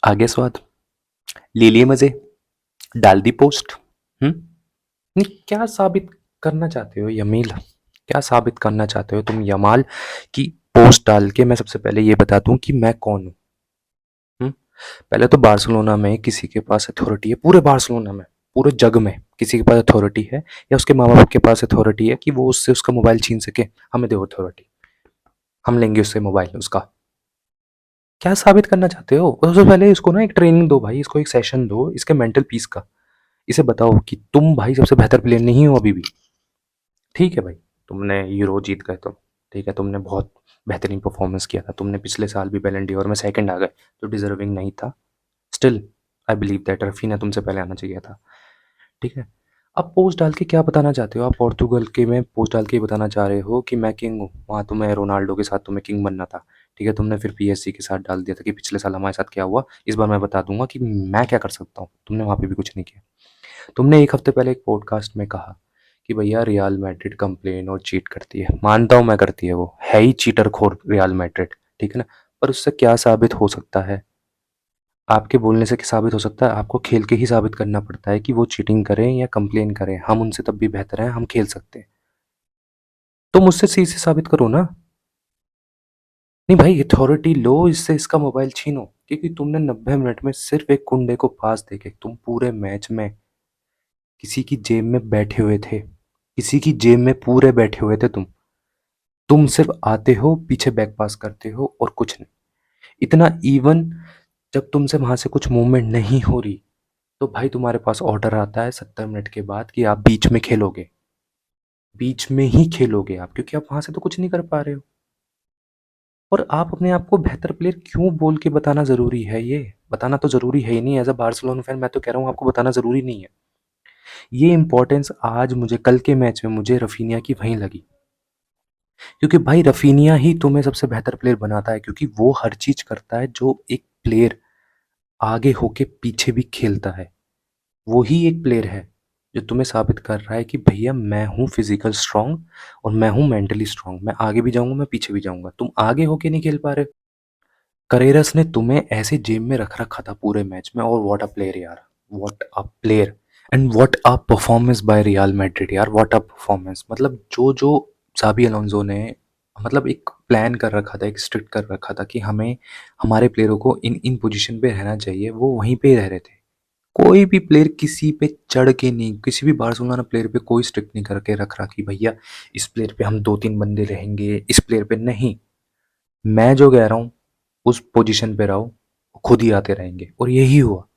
आगे स्वाद, ले लिए मजे, डाल दी पोस्ट। नहीं, क्या साबित करना चाहते हो यमील? क्या साबित करना चाहते हो तुम यमाल? कि पोस्ट डाल के मैं सबसे पहले ये बता दूं कि मैं कौन हूँ। हम्म? पहले तो बार्सिलोना में किसी के पास अथॉरिटी है, पूरे बार्सिलोना में, पूरे जग में किसी के पास अथॉरिटी है या उसके माँ बाप के पास अथॉरिटी है कि वो उससे उसका मोबाइल छीन सके? हमें दो अथॉरिटी, हम लेंगे उससे मोबाइल उसका। क्या साबित करना चाहते हो? सबसे पहले इसको ना एक ट्रेनिंग दो भाई, इसको एक सेशन दो इसके मेंटल पीस का। इसे बताओ कि तुम भाई सबसे बेहतर प्लेयर नहीं हो अभी भी। ठीक है भाई, तुमने यूरो जीत गए तुम, ठीक है, तुमने बहुत बेहतरीन परफॉर्मेंस किया था, तुमने पिछले साल भी बैलन डी'ओर में सेकंड आ गए, जो डिजर्विंग नहीं था। Still I believe that Rafina तुमसे पहले आना चाहिए था। ठीक है, अब पोस्ट डाल के क्या बताना चाहते हो? आप पोर्तुगल के में पोस्ट डाल के बताना चाह रहे हो कि मैं किंग हूँ, वहाँ तुम्हें रोनाल्डो के साथ तुम्हें किंग बनना था। ठीक है, तुमने फिर पीएसजी के साथ डाल दिया था कि पिछले साल हमारे साथ क्या हुआ, इस बार मैं बता दूंगा कि मैं क्या कर सकता हूँ। तुमने वहाँ पे भी कुछ नहीं किया। तुमने एक हफ्ते पहले एक पॉडकास्ट में कहा कि भैया रियल मैड्रिड कंप्लेन और चीट करती है। मानता हूँ मैं, करती है, वो है ही चीटर खोर रियल मैड्रिड, ठीक है ना? पर उससे क्या साबित हो सकता है? आपके बोलने से क्या साबित हो सकता है? आपको खेल के ही साबित करना पड़ता है कि वो चीटिंग करें या कंप्लेन करें, हम उनसे तब भी बेहतर हैं, हम खेल सकते हैं। तो मुझसे सही से साबित करो ना। नहीं भाई, अथॉरिटी लो, इससे इसका मोबाइल छीनो, क्योंकि तुमने 90 मिनट में सिर्फ एक कुंडे को पास देके तुम पूरे मैच में किसी की जेब में बैठे हुए थे, किसी की जेब में पूरे बैठे हुए थे तुम सिर्फ आते हो, पीछे बैक पास करते हो और कुछ नहीं। इतना इवन, जब तुमसे वहां से कुछ मूवमेंट नहीं हो रही तो भाई तुम्हारे पास ऑर्डर आता है 70 मिनट के बाद कि आप बीच में खेलोगे, बीच में ही खेलोगे आप, क्योंकि आप वहां से तो कुछ नहीं कर पा रहे हो। और आप अपने आप को बेहतर प्लेयर क्यों बोल के बताना जरूरी है? ये बताना तो जरूरी है ही नहीं। एज अ बार्सिलोना फैन मैं तो कह रहा हूँ आपको बताना जरूरी नहीं है। ये इंपॉर्टेंस आज मुझे कल के मैच में मुझे रफीनिया की वहीं लगी, क्योंकि भाई रफीनिया ही तुम्हें सबसे बेहतर प्लेयर बनाता है, क्योंकि वो हर चीज करता है जो एक प्लेयर आगे होके पीछे भी खेलता है। वो ही एक प्लेयर है जो तुम्हें साबित कर रहा है कि भैया मैं हूँ फिजिकल स्ट्रांग और मैं हूँ मेंटली स्ट्रांग, मैं आगे भी जाऊंगा, मैं पीछे भी जाऊंगा। तुम आगे होके नहीं खेल पा रहे। करेरस ने तुम्हें ऐसे जेब में रख रखा था पूरे मैच में, और व्हाट अ प्लेयर यार, what a player, and what a performance by real Madrid यार, व्हाट अ परफॉर्मेंस। मतलब जो जो जाबी अलोंसो ने मतलब एक प्लान कर रखा था, एक स्ट्रिक्ट कर रखा था कि हमें हमारे प्लेयरों को इन इन पोजीशन पे रहना चाहिए, वो वहीं पे रह रहे थे। कोई भी प्लेयर किसी पे चढ़ के नहीं, किसी भी बार्सिलोना प्लेयर पे कोई स्ट्रिक्ट नहीं करके रख रहा कि भैया इस प्लेयर पे हम दो तीन बंदे रहेंगे, इस प्लेयर पे नहीं। मैं जो कह रहा हूँ उस पोजीशन पे रहो, खुद ही आते रहेंगे, और यही हुआ।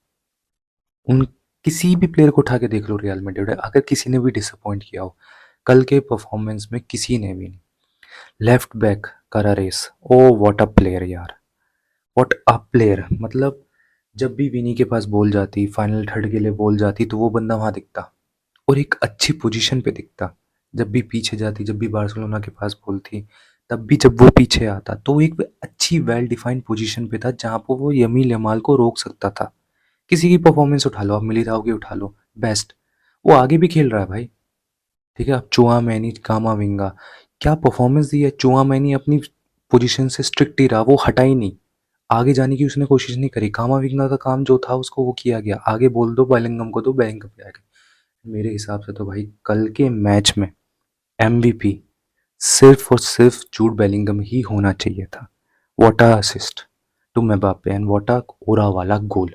उन किसी भी प्लेयर को उठा के देख लो रियल मैड्रिड, अगर किसी ने भी डिसअपॉइंट किया हो कल के परफॉर्मेंस में, किसी ने भी नहीं। लेफ्ट बैक करारेस, ओ व्हाट अ प्लेयर यार, व्हाट अ प्लेयर। मतलब जब भी विनी के पास बॉल जाती, फाइनल थर्ड के लिए बॉल जाती, तो वो बंदा वहां दिखता और एक अच्छी पोजीशन पे दिखता। जब भी पीछे जाती, जब भी बार्सिलोना के पास बॉल थी, तब भी जब वो पीछे आता तो वो एक अच्छी वेल डिफाइंड पोजीशन पे था जहां पर वो यमील यमाल को रोक सकता था। किसी की परफॉर्मेंस उठा लो, आप मिलिताओ की उठा लो, बेस्ट, वो आगे भी खेल रहा है भाई। ठीक है, अब चुआमेनी, कामाविंगा, क्या परफॉर्मेंस दी है। चुआमेनी अपनी पोजीशन से स्ट्रिक्ट ही रहा, वो हटा ही नहीं, आगे जाने की उसने कोशिश नहीं करी। कामाविंगा का काम जो था उसको वो किया गया, आगे बोल दो बेलिंगम को, दो बेलिंगम पे आगे। मेरे हिसाब से तो भाई कल के मैच में एमवीपी सिर्फ और सिर्फ जूड बेलिंगम ही होना चाहिए था। What a assist to Mbappe and what a aura वाला गोल।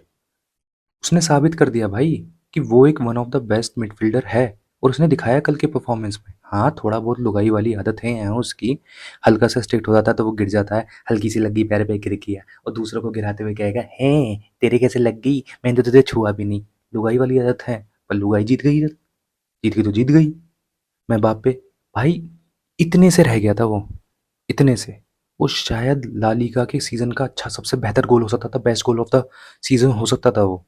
उसने साबित कर दिया भाई कि वो एक one of the best midfielder है, और उसने दिखाया कल के परफॉर्मेंस में। हाँ, थोड़ा बहुत लुगाई वाली आदत है उसकी, हल्का सा स्ट्रिक्ट हो जाता है तो वो गिर जाता है, हल्की सी लगी पैर पे गिर गया, और दूसरों को गिराते हुए कहेगा है तेरे कैसे लग गई, मैंने तो तुझे छुआ भी नहीं। लुगाई वाली आदत है, पर लुगाई जीत गई, जीत गई तो जीत गई। मैं बाप पे भाई, इतने से रह गया था वो, इतने से। वो शायद ला लीगा के सीजन का अच्छा सबसे बेहतर गोल हो सकता था, best goal of the season हो सकता था वो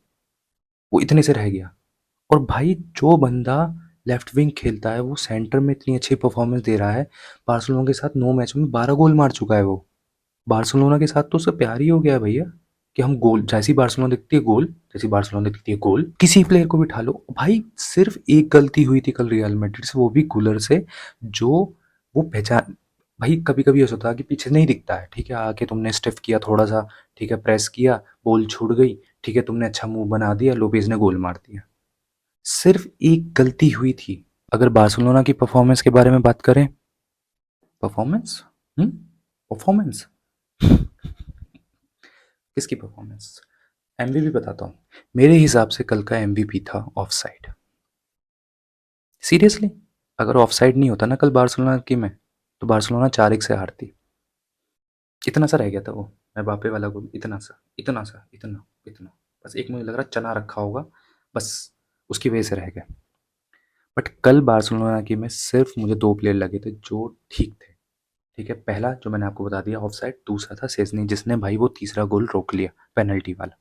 इतने से रह गया। और भाई जो बंदा लेफ्ट विंग खेलता है वो सेंटर में इतनी अच्छी परफॉर्मेंस दे रहा है। बार्सिलोना के साथ 9 मैचों में 12 गोल मार चुका है वो। बार्सिलोना के साथ तो उससे प्यार ही हो गया है भैया, कि हम गोल, जैसी बार्सिलोना दिखती है गोल, जैसी बार्सिलोना दिखती है गोल, किसी प्लेयर को भी उठा लो भाई। सिर्फ एक गलती हुई थी कल रियल मैड्रिड से, वो भी गुलर से, जो वो पहचान, भाई कभी-कभी ऐसा होता है कि पीछे नहीं दिखता है, ठीक है? आके तुमने स्टिफ किया थोड़ा-सा, ठीक है? प्रेस किया, बॉल छूट गई, ठीक है? तुमने अच्छा मूव बना दिया, लोपेज़ ने गोल मार दिया। सिर्फ़ एक गलती हुई थी। अगर बार्सिलोना की परफ़ॉर्मेंस के बारे में बात करें, परफ़ॉर्मेंस? हुँ? परफ़ॉर्मेंस? किसकी परफ़ॉर्मेंस? एमवीपी बताता हूँ। मेरे हिसाब से कल का एमवीपी था ऑफसाइड। सीरियसली, अगर ऑफसाइड नहीं होता ना कल बार्सिलोना की में, तो बार्सिलोना 4-1 से हारती। इतना सा रह गया था वो, एम्बाप्पे वाला गोल, इतना सा, इतना सा, इतना, इतना। बस एक मुझे लग रहा है चना रखा होगा, बस उसकी वजह से रह गया। बट कल बार्सिलोना की में सिर्फ मुझे 2 प्लेयर लगे थे जो ठीक थे। ठीक है, पहला जो मैंने आपको बता दिया ऑफसाइड, दूसरा था शेज़नी जिसने भाई वो तीसरा गोल रोक लिया, पेनल्टी वाला।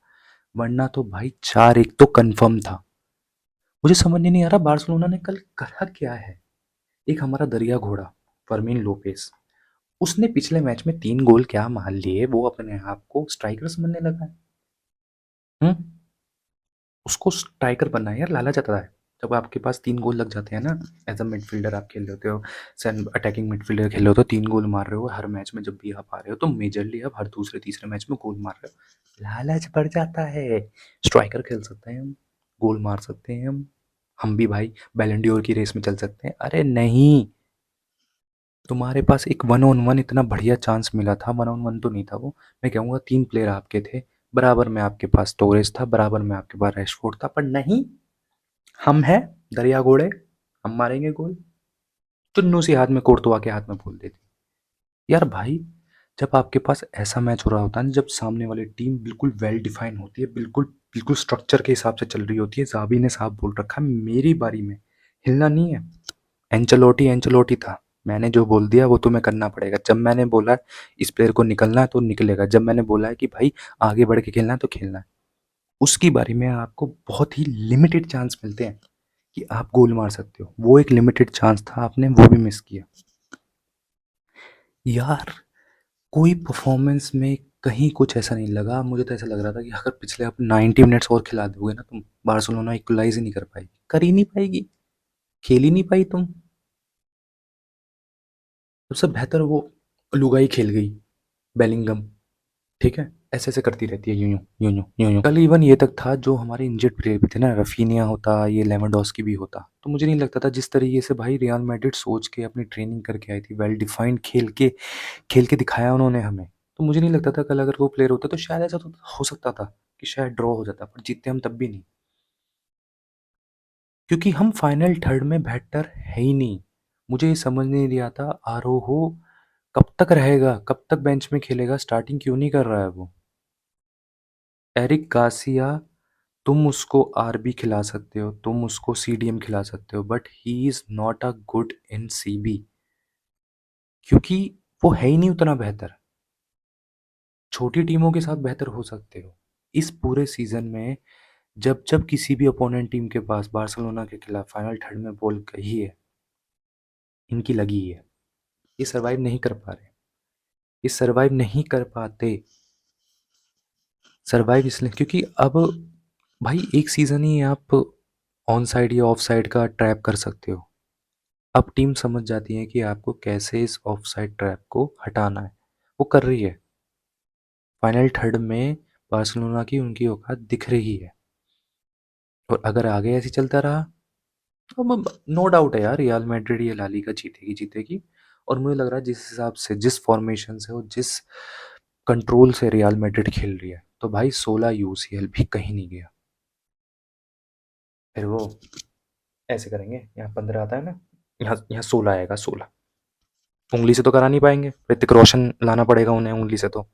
वरना तो भाई 4-1 तो कन्फर्म था। मुझे समझ ही नहीं आ रहा बार्सिलोना ने कल करा क्या है। एक हमारा दरिया घोड़ा फर्मीन लोपेस, उसने पिछले मैच में 3 गोल क्या मार लिए, वो अपने आप को स्ट्राइकर समझने लगा है। हम्म, उसको स्ट्राइकर बनना है यार, लालच आता है। जब आपके पास 3 गोल लग जाते हैं ना, एज अ मिडफील्डर आप खेल रहे होते हो, अटैकिंग मिडफील्डर खेल रहे हो, तो 3 गोल मार रहे हो हर मैच में, जब भी आप आ रहे हो तो मेजरली आप हर दूसरे तीसरे मैच में गोल मार रहे हो, लालच बढ़ जाता है। स्ट्राइकर खेल सकते हैं हम, गोल मार सकते हैं हम भी भाई बैलेंडियोर की रेस में चल सकते हैं। अरे नहीं, तुम्हारे पास एक वन ऑन वन इतना बढ़िया चांस मिला था, वन ऑन वन तो नहीं था वो, मैं कहूँगा 3 प्लेयर आपके थे, बराबर में आपके पास टोरेस था, बराबर में आपके पास रैशफोर्ड था, पर नहीं, हम हैं दरिया घोड़े, हम मारेंगे गोल। चुन्नू सी हाथ में कोर्तवा के हाथ में बोल देती। यार भाई, जब आपके पास ऐसा मैच हो रहा होता है ना, जब सामने वाली टीम बिल्कुल वेल डिफाइन होती है, बिल्कुल बिल्कुल स्ट्रक्चर के हिसाब से चल रही होती है, जाबी ने साफ बोल रखा है मेरी बारी में हिलना नहीं है। एंचेलोटी एंचेलोटी था, मैंने जो बोल दिया वो तुम्हें करना पड़ेगा। जब मैंने बोला इस प्लेयर को निकलना है तो निकलेगा, जब मैंने बोला है कि भाई आगे बढ़ के खेलना है तो खेलना है, उसकी बारी में आपको बहुत ही लिमिटेड चांस मिलते हैं कि आप गोल मार सकते हो। वो एक लिमिटेड चांस था, आपने वो भी मिस किया। यार, कोई परफॉर्मेंस में कहीं कुछ ऐसा नहीं लगा, मुझे तो ऐसा लग रहा था कि अगर पिछले आप 90 मिनट्स और खिला दोगे ना तुम, बार्सिलोना इक्वलाइज ही नहीं कर पाएगी, कर ही नहीं पाएगी, खेल ही नहीं पाई तुम। सबसे बेहतर वो लुगाई खेल गई, बेलिंगम, ठीक है? ऐसे-ऐसे करती रहती है यूँ-यूँ, यूँ-यूँ, यूँ-यूँ। कल इवन ये तक था जो हमारे इंजर्ड प्लेयर भी थे ना, राफिनिया होता, ये लेवेंडोस्की भी होता, तो मुझे नहीं लगता था जिस तरीके से भाई रियल मैड्रिड सोच के अपनी ट्रेनिंग करके आई थी, वेल डिफाइंड खेल के दिखाया उन्होंने हमें। तो मुझे नहीं लगता था कल अगर वो प्लेयर होता तो शायद ऐसा तो हो सकता था कि शायद ड्रॉ हो जाता, पर जीतते हम तब भी नहीं। क्योंकि हम फाइनल थर्ड में बेहतर है ही नहीं। मुझे ये समझ नहीं आता आरोहो कब तक रहेगा, कब तक बेंच में खेलेगा, स्टार्टिंग क्यों नहीं कर रहा है वो? एरिक गार्सिया, तुम उसको आरबी खिला सकते हो, तुम उसको सीडीएम खिला सकते हो, but he is not a good in CB, क्योंकि वो है ही नहीं उतना बेहतर। छोटी टीमों के साथ बेहतर हो सकते हो। इस पूरे सीजन में जब जब किसी भी अपोनेंट टीम के पास बार्सिलोना के खिलाफ फाइनल थर्ड में बॉल गई है, इनकी लगी है, ये सरवाइव नहीं कर पा रहे, ये सरवाइव नहीं कर पाते। सरवाइव इसलिए क्योंकि अब भाई एक सीज़न ही आप ऑन साइड या ऑफ साइड का ट्रैप कर सकते हो। अब टीम समझ जाती है कि आपको कैसे इस ऑफ साइड ट्रैप को हटाना है, वो कर रही है। फाइनल थर्ड में बार्सिलोना की उनकी औकात दिख रही है, और अगर आगे ऐसे चलता रहा तो नो डाउट है यार, रियल मैड्रिड ये ला लीगा जीतेगी जीतेगी। और मुझे लग रहा है जिस हिसाब से, जिस फॉर्मेशन से और जिस कंट्रोल से रियल मैड्रिड खेल रही है, तो भाई 16 यूसीएल भी कहीं नहीं गया। फिर वो ऐसे करेंगे, यहाँ 15 आता है ना, यहाँ यहाँ 16 आएगा, 16। उंगली से तो करा नहीं पाएंगे, ऋतिक रोशन लाना पड़ेगा उन्हें उंगली से तो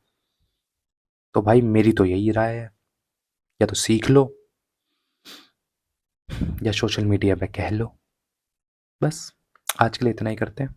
भाई मेरी तो यही राय है, या तो सीख लो या सोशल मीडिया पे कह लो। बस आज के लिए इतना ही करते हैं।